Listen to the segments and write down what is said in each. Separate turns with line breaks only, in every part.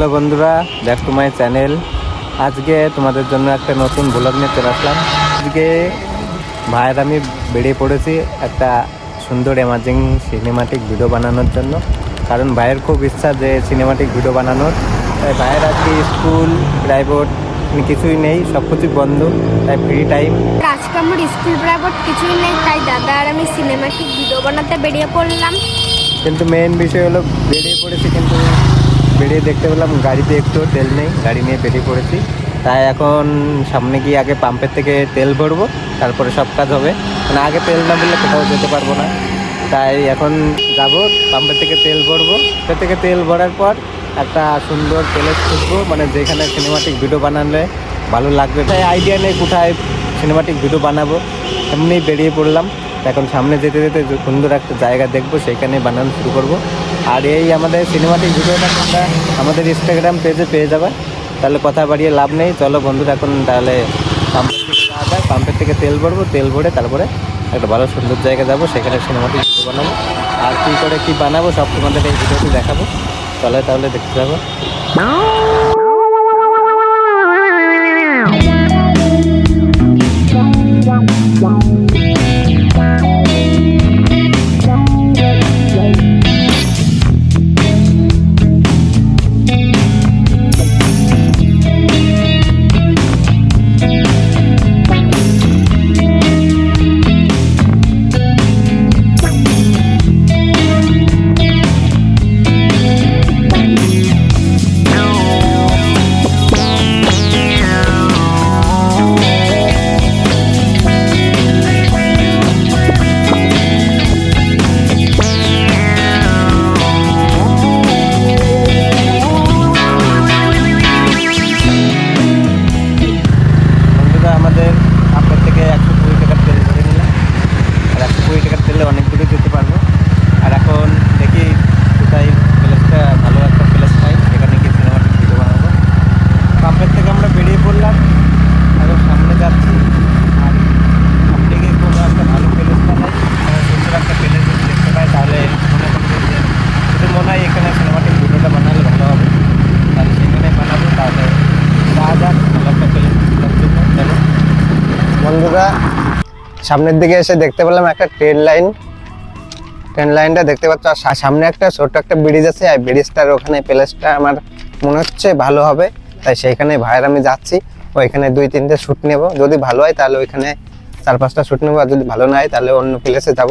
Hello বন্ধুরা, back to my channel. আজকে তোমাদের জন্য একটা নতুন ব্লগ নিয়ে চলে আসলাম। আজকে ভাইয়ের আমি বেরিয়ে পড়েছি একটা সুন্দর এমার্জিং সিনেমাটিক ভিডিও বানানোর জন্য, কারণ ভাইয়ের খুব ইচ্ছা যে সিনেমাটিক ভিডিও বানানোর। তাই ভাইয়ের আজকে স্কুল প্রাইভেট কিছুই নেই, সব কিছুই বন্ধ, তাই ফ্রি টাইম।
আজকে আমার স্কুল প্রাইভেট কিছুই নেই, তাই দাদা আর আমি সিনেমাটিক ভিডিও বানাতে বেরিয়ে পড়লাম।
কিন্তু মেইন বিষয় হলো বেরিয়ে পড়েছি, কিন্তু বেরিয়ে দেখতে পেলাম গাড়িতে একটু তেল নেই, গাড়ি নিয়ে বেরিয়ে পড়েছি। তাই এখন সামনে গিয়ে আগে পাম্পের থেকে তেল ভরবো, তারপরে সব কাজ হবে। মানে আগে তেল না বললে কোথাও যেতে পারবো না। তাই এখন যাব, পাম্পের থেকে তেল ভরবো। পাম্পের থেকে তেল ভরার পর একটা সুন্দর প্লেস খুঁজবো, মানে যেখানে সিনেমাটিক ভিডিও বানালে ভালো লাগবে। তাই আইডিয়া নেই কোথায় সিনেমাটিক ভিডিও বানাবো, এমনি বেরিয়ে পড়লাম। এখন সামনে যেতে যেতে সুন্দর একটা জায়গা দেখবো, সেইখানে বানানো শুরু করব। আর এই আমাদের সিনেমাটিক ভিডিওটা তোমরা আমাদের ইনস্টাগ্রাম পেজে পেয়ে যাবে। তাহলে কথা বাড়িয়ে লাভ নেই, চলো বন্ধুরা এখন তাহলে পাম্পের থেকে যাওয়া যায়। পাম্পের থেকে তেল ভরবো, তেল ভরে তারপরে একটা ভালো সুন্দর জায়গা যাবো, সেখানে সিনেমাটিক ভিডিও বানাবো। আর কী করে কী বানাবো সব তোমাদের এই ভিডিওটি দেখাবো। চলে তাহলে দেখতে যাবো। আমাদের আপনার থেকে 120 টাকার তেল ধরে নিলাম, আর 120 টাকার তেলে অনেক দূরে যেতে পারবো। আর এখন দেখি কোথায় প্লেসটা ভালো একটা প্লেস পাই, সেখানে গিয়ে সিনেমাটিক ভিডিও বানাবো। পাম্পের থেকে আমরা বেরিয়ে পড়লাম, এখন সামনে যাচ্ছি। আর সামনে গিয়ে কোনো একটা ভালো প্লেস পাই, সুন্দর একটা প্লেস যদি দেখতে পাই তাহলে মনে করবো যে যদি মনে হয় এখানে সিনেমাটিক ভিডিওটা বানালে ভালো হবে, তাহলে সেখানে বানাবো। তাহলে যা যাক ভালো একটা প্লেস জন্য চলো বন্ধুরা। সামনের দিকে এসে দেখতে পেলাম একটা ট্রেন লাইনটা দেখতে পাচ্ছ। আর সামনে একটা ছোট্ট একটা ব্রিজ আছে, আর ব্রিজটার ওখানে প্লেসটা আমার মনে হচ্ছে ভালো হবে। তাই সেইখানে ভাইয়ের আমি যাচ্ছি, ওইখানে 2-3টে শ্যুট নেব। যদি ভালো হয় তাহলে ওইখানে 4-5টা শ্যুট নেবো, আর যদি ভালো না হয় তাহলে অন্য প্লেসে যাব।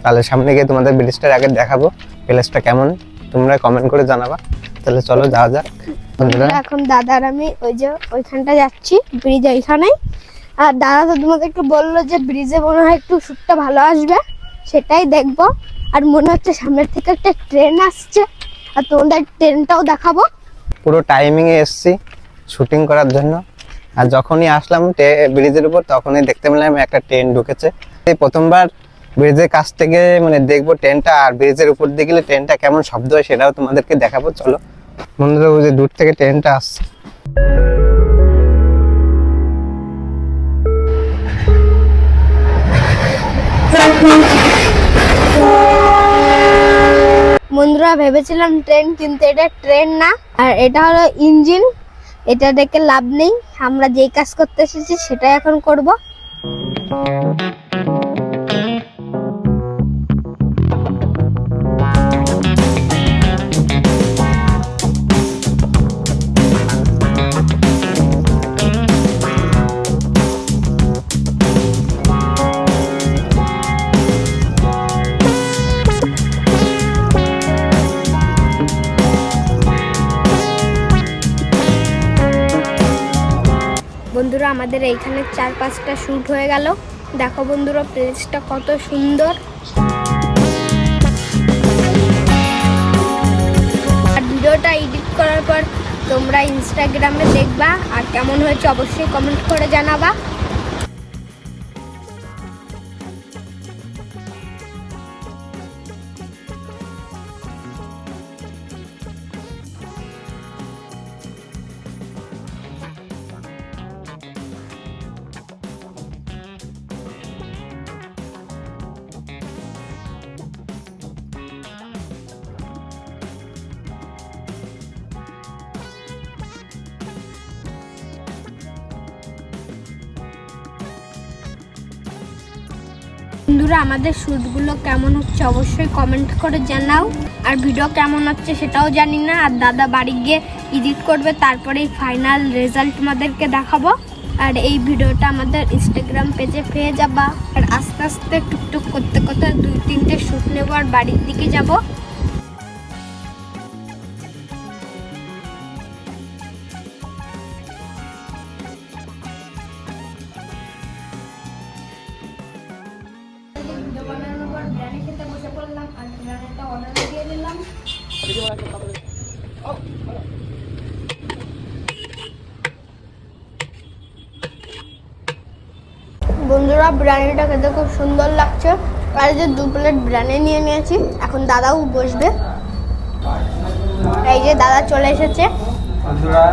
তাহলে সামনে গিয়ে তোমাদের ব্রিজটার আগে দেখাবো প্লেসটা কেমন, তোমরা কমেন্ট করে জানাবা। তাহলে চলো যাওয়া যাক বন্ধুরা।
এখন দাদা আর আমি ওই যে ওইখানটা যাচ্ছি, ব্রিজ ওইখানেই। আর দাদা তো তোমাদেরকে বললো যে ব্রিজে মনে হয় একটু শ্যুটটা ভালো আসবে, সেটাই দেখবো। আর মনে হচ্ছে সামনের থেকে একটা ট্রেন আসছে, আর তোমাদের ট্রেনটাও দেখাবো।
পুরো টাইমিংয়ে এসছি শুটিং করার জন্য। আর যখনই আসলাম ব্রিজের উপর, তখনই দেখতে পেলাম একটা ট্রেন ঢুকেছে। এই প্রথমবার ব্রিজের কাছ থেকে মানে দেখবো ট্রেনটা, আর ব্রিজের উপর দিয়ে গেলে ট্রেনটা কেমন শব্দ হয় সেটাও তোমাদেরকে দেখাবো। চলো বন্ধুরা, ওই যে দূর থেকে ট্রেনটা আসছে।
বন্ধুরা ভেবেছিলাম ট্রেন, কিন্তু এটা ট্রেন না, আর এটা হলো ইঞ্জিন। এটা দেখে লাভ নেই, আমরা যেই কাজ করতে এসেছি সেটাই এখন করব। বন্ধুরা আমাদের এইখানে 4-5টা শ্যুট হয়ে গেল। দেখো বন্ধুরা প্লেসটা কত সুন্দর। আর ভিডিওটা এডিট করার পর তোমরা ইনস্টাগ্রামে দেখবা, আর কেমন হয়েছে অবশ্যই কমেন্ট করে জানাবা। বন্ধুরা আমাদের শ্যুটগুলো কেমন হচ্ছে অবশ্যই কমেন্ট করে জানাও। আর ভিডিও কেমন হচ্ছে সেটাও জানি না। আর দাদা বাড়ি গিয়ে এডিট করবে, তারপরেই ফাইনাল রেজাল্ট আমাদেরকে দেখাবো। আর এই ভিডিওটা আমাদের ইনস্টাগ্রাম পেজে পেয়ে যাবা। আর আস্তে আস্তে টুকটুক করতে করতে 2-3টে শ্যুট নেব আর বাড়ির দিকে যাব। ভিডিও বানানোর পর বিরিয়ানি খেতে বসে পড়লাম আর বিরিয়ানিটা অর্ডার দিয়ে দিলাম। বন্ধুরা বিরিয়ানিটা খেতে খুব সুন্দর লাগছে। আর এই যে 2 প্লেট বিরিয়ানি নিয়ে নিয়েছি, এখন দাদাও বসবে। এই যে দাদা চলে এসেছে।
বন্ধুরা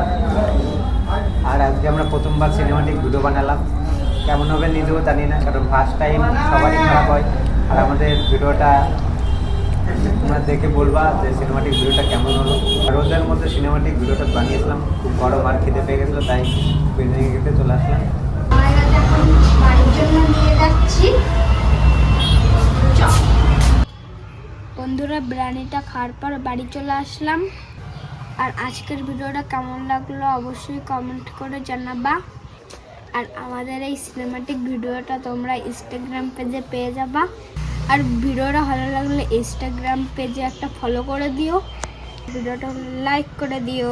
আর আজকে আমরা প্রথমবার সিনেমাটিক ভিডিও বানালাম। কেমন হবে নিজেও জানি না, কারণ ফার্স্ট টাইম সবারই খারাপ হয়। আর আমাদের ভিডিওটা তোমরা দেখে বলবা যে সিনেমাটিক ভিডিওটা কেমন হলো। আর রোদের মধ্যে সিনেমাটিক ভিডিওটা বানিয়েছিলাম, খুব গরম আর খিদে পেয়ে গেছিলো, তাই বিরিয়ানি খেতে চলে আসলাম।
এখন বাড়ির জন্য নিয়ে যাচ্ছি। বন্ধুরা বিরিয়ানিটা খাওয়ার পর বাড়ি চলে আসলাম। আর আজকের ভিডিওটা কেমন লাগলো অবশ্যই কমেন্ট করে জানাবা। আর আমাদের এই সিনেমাটিক ভিডিওটা তোমরা ইনস্টাগ্রাম পেজে পেয়ে যাবা। আর ভিডিওটা ভালো লাগলে ইনস্টাগ্রাম পেজে একটা ফলো করে দিও, ভিডিওটা লাইক করে দিও।